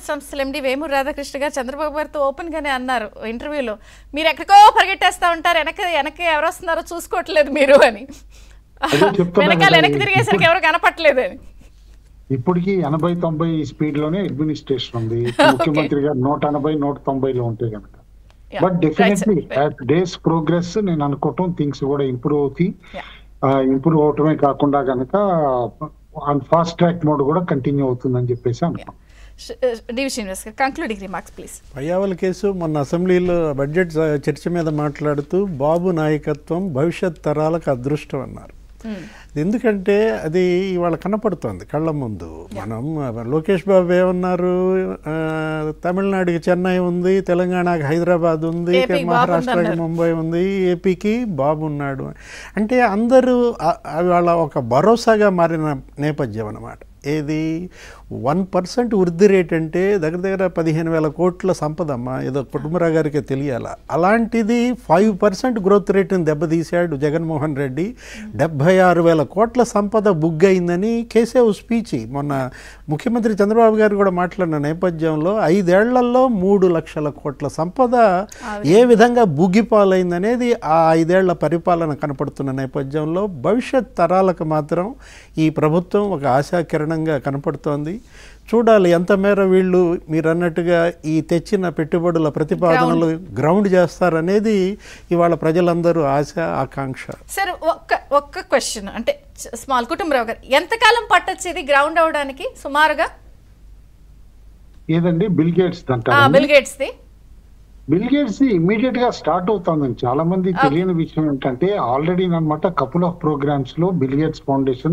సంస్థల ఎండి వేమూరి రాధాకృష్ణ గారు చంద్రబాబు గారితో ఓపెన్ గానే అన్నారు ఇంటర్వ్యూలో, మీరు ఎక్కడికో పరిగెట్టేస్తా ఉంటారు, వెనక్కి ఎవరు వస్తున్నారో చూసుకోవట్లేదు మీరు అని. వెనకాల వెనక్కి తిరిగేసరికి ఎవరు కనపట్లేదు అని. ఇప్పటికి 80-90 స్పీడ్ లోనే అడ్మినిస్ట్రేషన్ ఉంది. ముఖ్యమంత్రి గారు 180, 190లో ఉంటాయి కనుక. బట్ డెఫినెట్లీ డేస్ ప్రోగ్రెస్ నేను అనుకోవటం థింగ్స్ కూడా ఇంప్రూవ్ అవటమే కాకుండా కనుక ఫాస్ట్ ట్రాక్ మోడ్ కూడా కంటిన్యూ అవుతుందని చెప్పేసి అనుకున్నాం. పయ్యావల కేసు మొన్న అసెంబ్లీలో బడ్జెట్ చర్చ మీద మాట్లాడుతూ బాబు నాయకత్వం భవిష్యత్ తరాలకు అదృష్టం అన్నారు. ఎందుకంటే అది ఇవాళ కనపడుతోంది కళ్ళ ముందు. మనం లోకేష్ బాబు ఏమన్నారు, తమిళనాడుకి చెన్నై ఉంది, తెలంగాణకి హైదరాబాద్ ఉంది, మహారాష్ట్రకి ముంబై ఉంది, ఏపీకి బాబు ఉన్నాడు. అంటే అందరూ వాళ్ళ ఒక భరోసాగా మారిన నేపథ్యం అన్నమాట. ఏది 1% వృద్ధి రేట్ అంటే దగ్గర 15,000 కోట్ల సంపద అమ్మా, ఏదో కుటుంబరావు గారికి తెలియాలా. అలాంటిది 5% గ్రోత్ రేటుని దెబ్బతీశాడు జగన్మోహన్ రెడ్డి. 76,000 కోట్ల సంపద బుగ్గయిందని కేసేవ్ స్పీచ్ మొన్న ముఖ్యమంత్రి చంద్రబాబు గారు కూడా మాట్లాడిన నేపథ్యంలో 5 ఏళ్లలో 3 లక్షల కోట్ల సంపద ఏ విధంగా బుగ్గిపాలైందనేది ఆ 5 ఏళ్ల పరిపాలన కనపడుతున్న నేపథ్యంలో భవిష్యత్ తరాలకు మాత్రం ఈ ప్రభుత్వం ఒక ఆశాకిరణంగా కనపడుతోంది. చూడాలి ఎంత మేర వీళ్ళు మీరు అన్నట్టుగా ఈ తెచ్చిన పెట్టుబడుల ప్రతిపాదనలు గ్రౌండ్ చేస్తారనేది ఇవాళ ప్రజలందరూ ఆశ ఆకాంక్ష. సార్ ఒక్క క్వశ్చన్, అంటే స్మాల్ కుటుంబరావు గారు ఎంతకాలం పట్టొచ్చు ఇది గ్రౌండ్ అవడానికి సుమారుగా? ఏదండి bill gates bill gates immediate గా స్టార్ట్ అవుతుందని చాలా మంది తెలియని విషయం ఏంటంటే ఆల్రెడీ అన్నమాట కపుల్ ఆఫ్ ప్రోగ్రామ్స్ లో బిల్ గేట్స్ ఫౌండేషన్